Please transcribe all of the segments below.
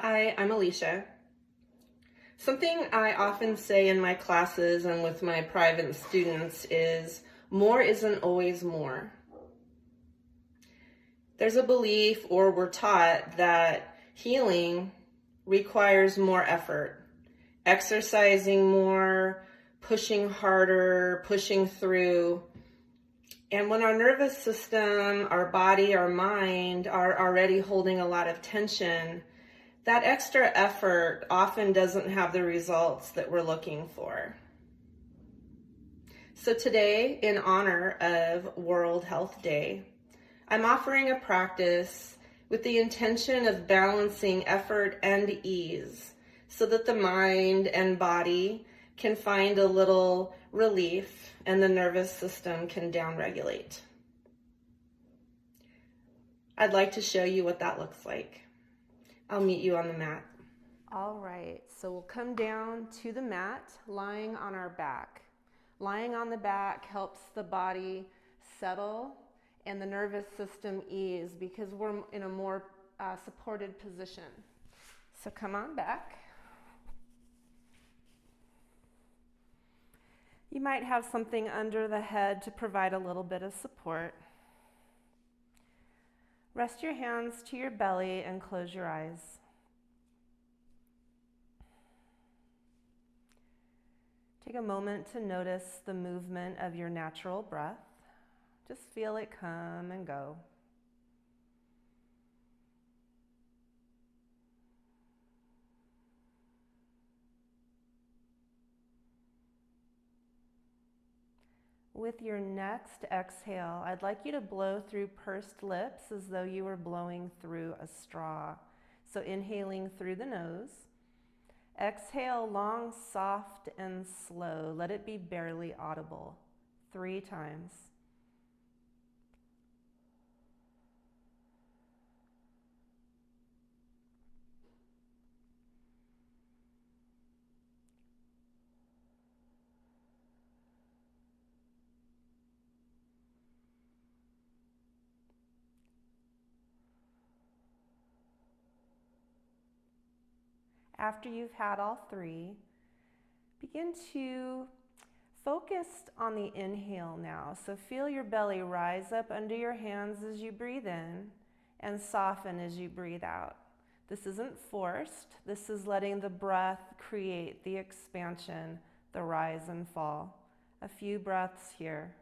Hi, I'm Alicia. Something I often say in my classes and with my private students is more isn't always more. There's a belief, or we're taught, that healing requires more effort, exercising more, pushing harder, pushing through. And when our nervous system, our body, our mind are already holding a lot of tension, that extra effort often doesn't have the results that we're looking for. So today, in honor of World Health Day, I'm offering a practice with the intention of balancing effort and ease so that the mind and body can find a little relief and the nervous system can downregulate. I'd like to show you what that looks like. I'll meet you on the mat. All right, so we'll come down to the mat, lying on our back. Lying on the back helps the body settle and the nervous system ease because we're in a more supported position. So come on back. You might have something under the head to provide a little bit of support. Rest your hands to your belly and close your eyes. Take a moment to notice the movement of your natural breath. Just feel it come and go. With your next exhale, I'd like you to blow through pursed lips as though you were blowing through a straw. So inhaling through the nose. Exhale long, soft, and slow. Let it be barely audible. 3 times. After you've had all 3, begin to focus on the inhale now. So feel your belly rise up under your hands as you breathe in and soften as you breathe out. This isn't forced. This is letting the breath create the expansion, the rise and fall. A few breaths here.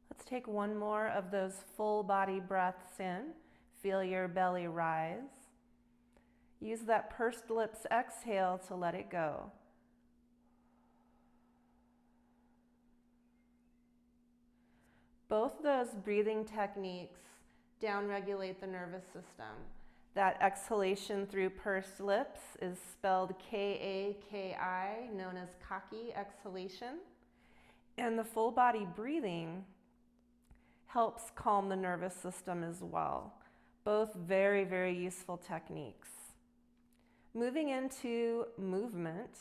Let's take one more of those full body breaths in. Feel your belly rise. Use that pursed lips exhale to let it go. Both those breathing techniques downregulate the nervous system. That exhalation through pursed lips is spelled K-A-K-I, known as Kaki exhalation. And the full body breathing helps calm the nervous system as well. Both very, very useful techniques. Moving into movement,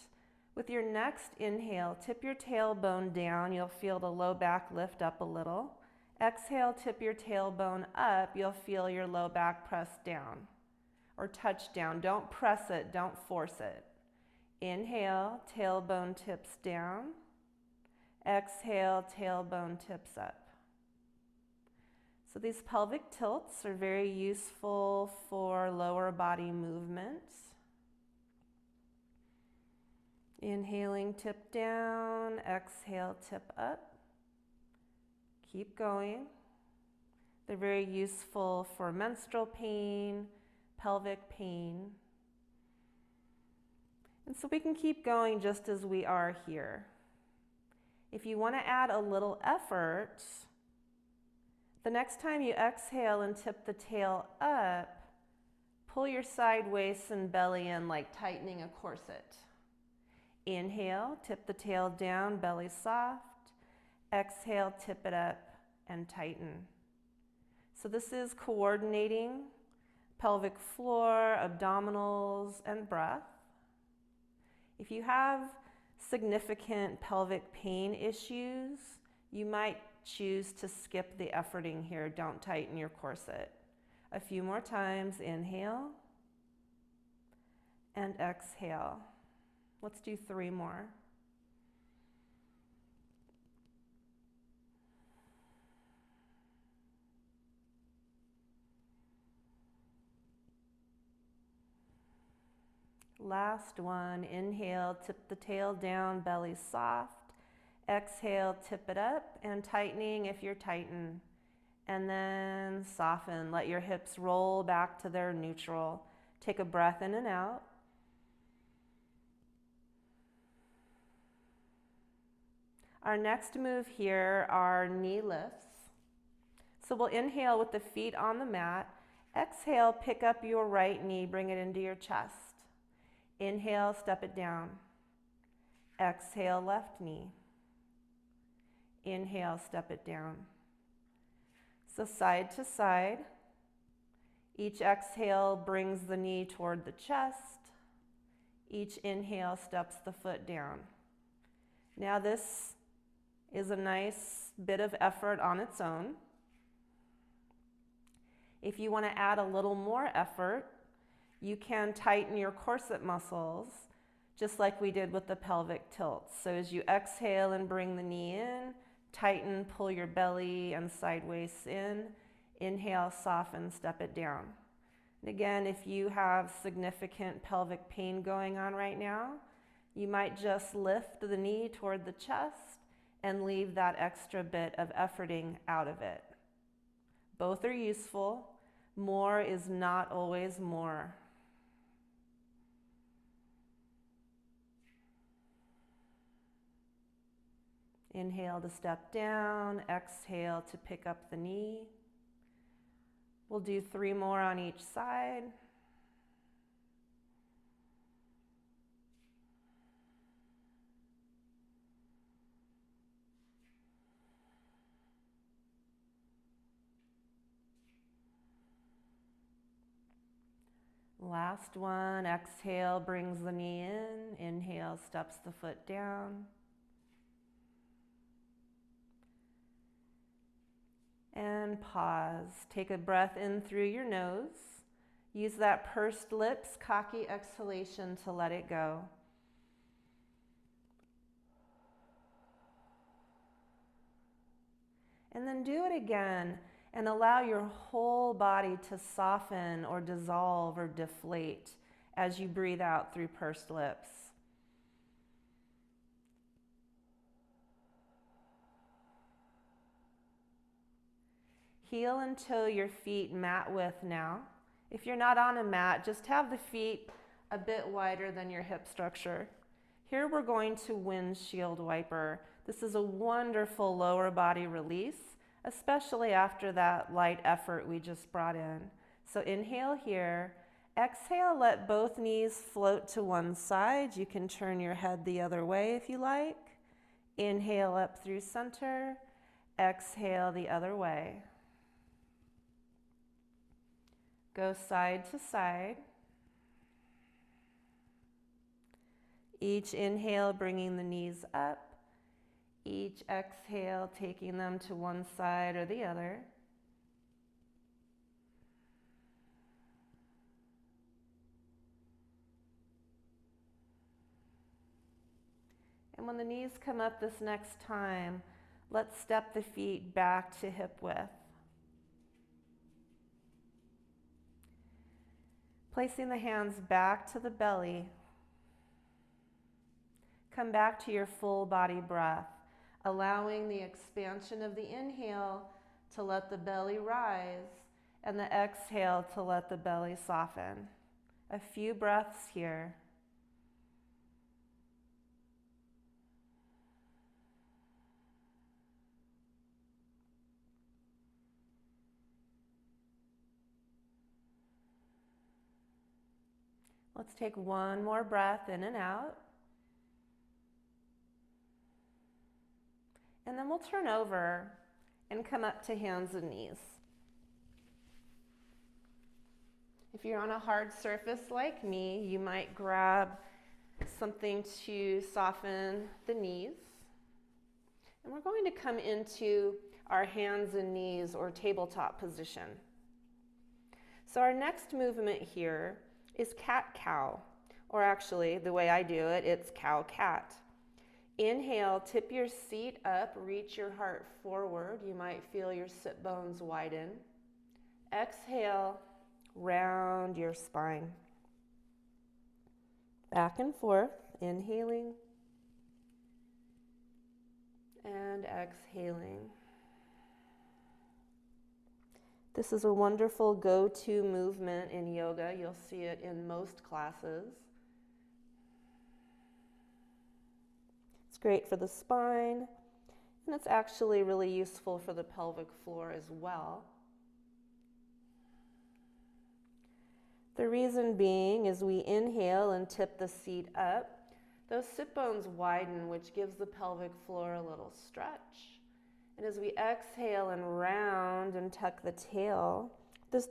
with your next inhale, tip your tailbone down. You'll feel the low back lift up a little. Exhale, tip your tailbone up. You'll feel your low back press down or touch down. Don't press it, don't force it. Inhale, tailbone tips down. Exhale, tailbone tips up. So these pelvic tilts are very useful for lower body movement. Inhaling, tip down. Exhale, tip up. Keep going. They're very useful for menstrual pain, pelvic pain. And so we can keep going just as we are here. If you want to add a little effort, the next time you exhale and tip the tail up, pull your side waist and belly in like tightening a corset. Inhale, tip the tail down, belly soft. Exhale, tip it up and tighten. So this is coordinating pelvic floor, abdominals, and breath. If you have significant pelvic pain issues, you might choose to skip the efforting here. Don't tighten your corset. A few more times. Inhale and exhale. Let's do 3 more. Last one. Inhale, tip the tail down, belly soft. Exhale, tip it up, and tightening if you're tightened. And then soften. Let your hips roll back to their neutral. Take a breath in and out. Our next move here are knee lifts. So we'll inhale with the feet on the mat. Exhale, pick up your right knee, bring it into your chest. Inhale, step it down. Exhale, left knee. Inhale, step it down. So side to side. Each exhale brings the knee toward the chest. Each inhale steps the foot down. Now this is a nice bit of effort on its own. If you want to add a little more effort, you can tighten your corset muscles, just like we did with the pelvic tilt. So as you exhale and bring the knee in, tighten, pull your belly and side waist in. Inhale, soften, step it down. And again, if you have significant pelvic pain going on right now, you might just lift the knee toward the chest and leave that extra bit of efforting out of it. Both are useful. More is not always more. Inhale to step down, exhale to pick up the knee. We'll do 3 more on each side. Last one, exhale, brings the knee in. Inhale, steps the foot down. And pause. Take a breath in through your nose. Use that pursed lips, cocky exhalation to let it go. And then do it again and allow your whole body to soften or dissolve or deflate as you breathe out through pursed lips. Heel and toe your feet mat width now. If you're not on a mat, just have the feet a bit wider than your hip structure. Here we're going to windshield wiper. This is a wonderful lower body release, especially after that light effort we just brought in. So inhale here. Exhale, let both knees float to one side. You can turn your head the other way if you like. Inhale up through center. Exhale the other way. Go side to side. Each inhale bringing the knees up. Each exhale taking them to one side or the other. And when the knees come up this next time, let's step the feet back to hip width. Placing the hands back to the belly. Come back to your full body breath, allowing the expansion of the inhale to let the belly rise and the exhale to let the belly soften. A few breaths here. Let's take one more breath in and out. And then we'll turn over and come up to hands and knees. If you're on a hard surface like me, you might grab something to soften the knees. And we're going to come into our hands and knees or tabletop position. So our next movement here is cat-cow, or actually the way I do it, it's cow-cat. Inhale, tip your seat up, reach your heart forward. You might feel your sit bones widen. Exhale, round your spine. Back and forth, inhaling and exhaling. This is a wonderful go-to movement in yoga. You'll see it in most classes. It's great for the spine, and it's actually really useful for the pelvic floor as well. The reason being is we inhale and tip the seat up. Those sit bones widen, which gives the pelvic floor a little stretch. And as we exhale and round and tuck the tail, this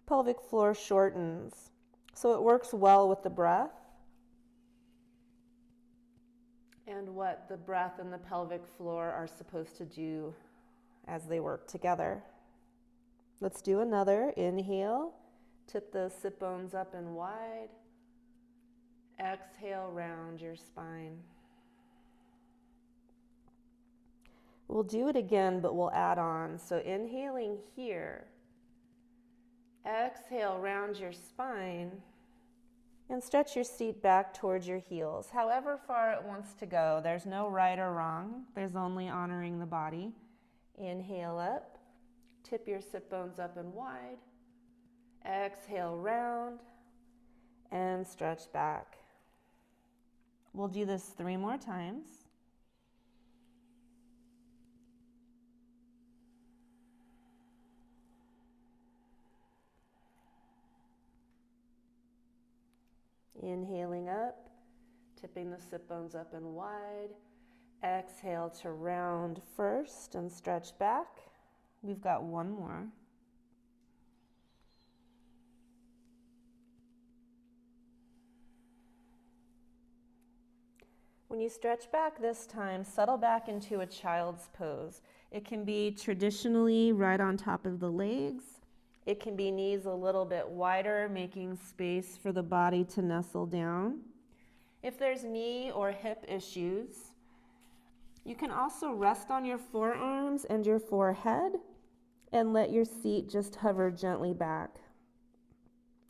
pelvic floor shortens. So it works well with the breath and what the breath and the pelvic floor are supposed to do as they work together. Let's do another. Inhale, tip the sit bones up and wide. Exhale, round your spine. We'll do it again, but we'll add on. So inhaling here. Exhale, round your spine. And stretch your seat back towards your heels. However far it wants to go. There's no right or wrong. There's only honoring the body. Inhale up. Tip your sit bones up and wide. Exhale, round. And stretch back. We'll do this 3 more times. Inhaling up, tipping the sit bones up and wide. Exhale to round first and stretch back. We've got 1 more. When you stretch back this time, settle back into a child's pose. It can be traditionally right on top of the legs. It can be knees a little bit wider, making space for the body to nestle down. If there's knee or hip issues, you can also rest on your forearms and your forehead and let your seat just hover gently back.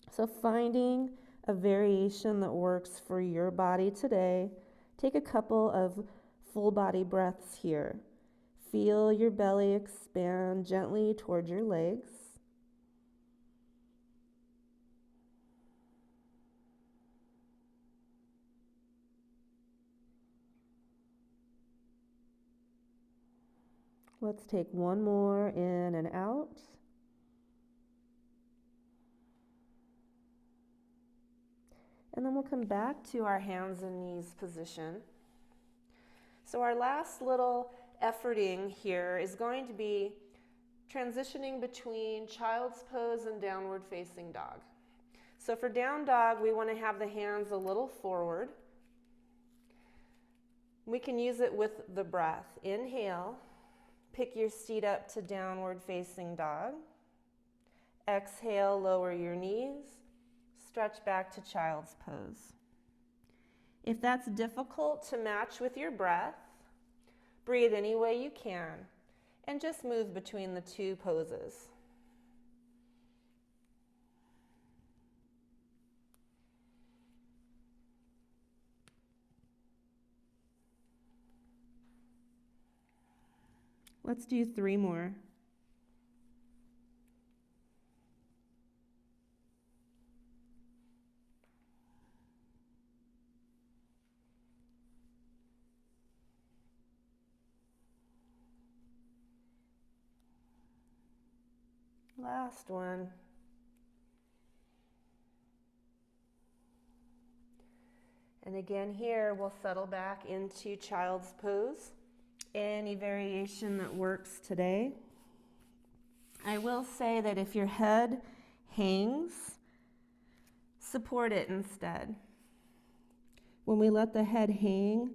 So finding a variation that works for your body today. Take a couple of full body breaths here. Feel your belly expand gently toward your legs. Let's take 1 more in and out. And then we'll come back to our hands and knees position. So our last little efforting here is going to be transitioning between child's pose and downward facing dog. So for down dog, we want to have the hands a little forward. We can use it with the breath. Inhale, pick your seat up to downward facing dog. Exhale, lower your knees. Stretch back to child's pose. If that's difficult to match with your breath, breathe any way you can and just move between the 2 poses. Let's do 3 more. Last one. And again here, we'll settle back into child's pose. any variation that works today. I will say that if your head hangs, support it instead. When we let the head hang,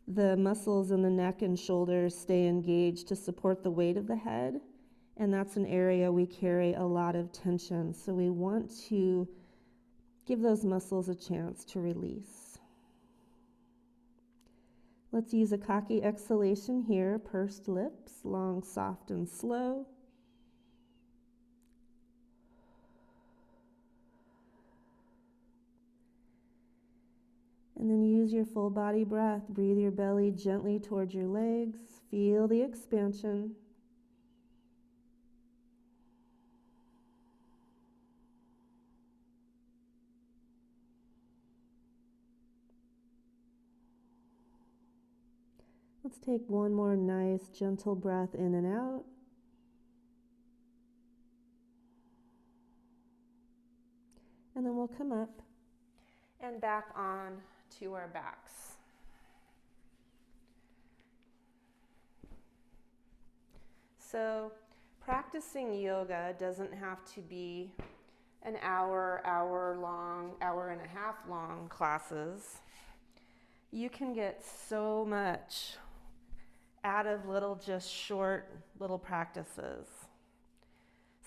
the muscles in the neck and shoulders stay engaged to support the weight of the head, and that's an area we carry a lot of tension. So we want to give those muscles a chance to release. Let's use a cocky exhalation here, pursed lips, long, soft, and slow. And then use your full body breath. Breathe your belly gently towards your legs. Feel the expansion. Let's take one more nice, gentle breath in and out. And then we'll come up and back on to our backs. So practicing yoga doesn't have to be an hour and a half long classes. You can get so much out of just short little practices.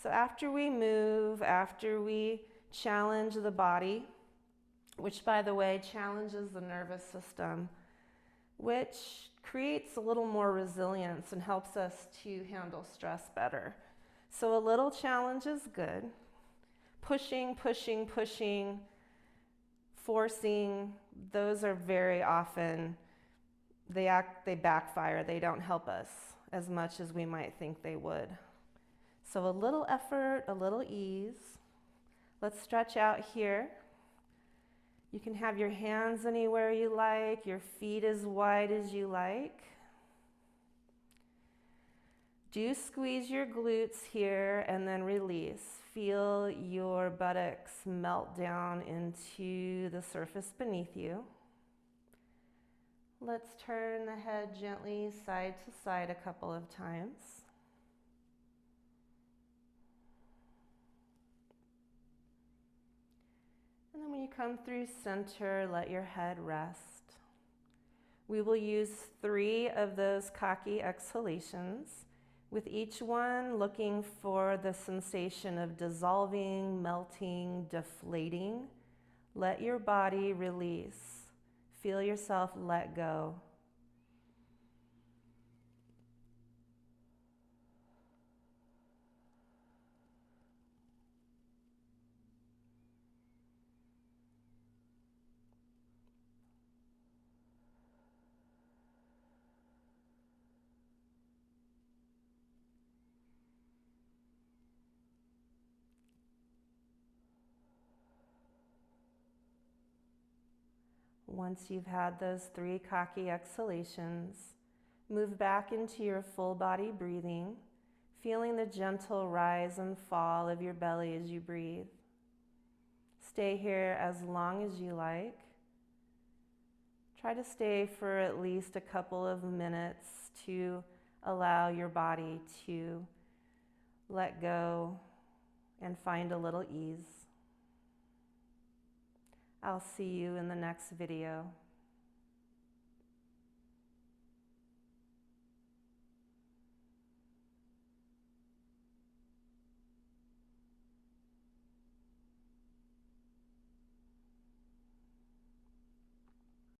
So after we move, after we challenge the body, which by the way challenges the nervous system, which creates a little more resilience and helps us to handle stress better. So a little challenge is good. Pushing, forcing, those are very often, they backfire. They don't help us as much as we might think they would. So a little effort, a little ease. Let's stretch out here. You can have your hands anywhere you like, your feet as wide as you like. Do squeeze your glutes here and then release. Feel your buttocks melt down into the surface beneath you. Let's turn the head gently side to side a couple of times. And then when you come through center, let your head rest. We will use 3 of those cocky exhalations, with each one looking for the sensation of dissolving, melting, deflating. Let your body release. Feel yourself let go. Once you've had those 3 cocky exhalations, move back into your full body breathing, feeling the gentle rise and fall of your belly as you breathe. Stay here as long as you like. Try to stay for at least a couple of minutes to allow your body to let go and find a little ease. I'll see you in the next video.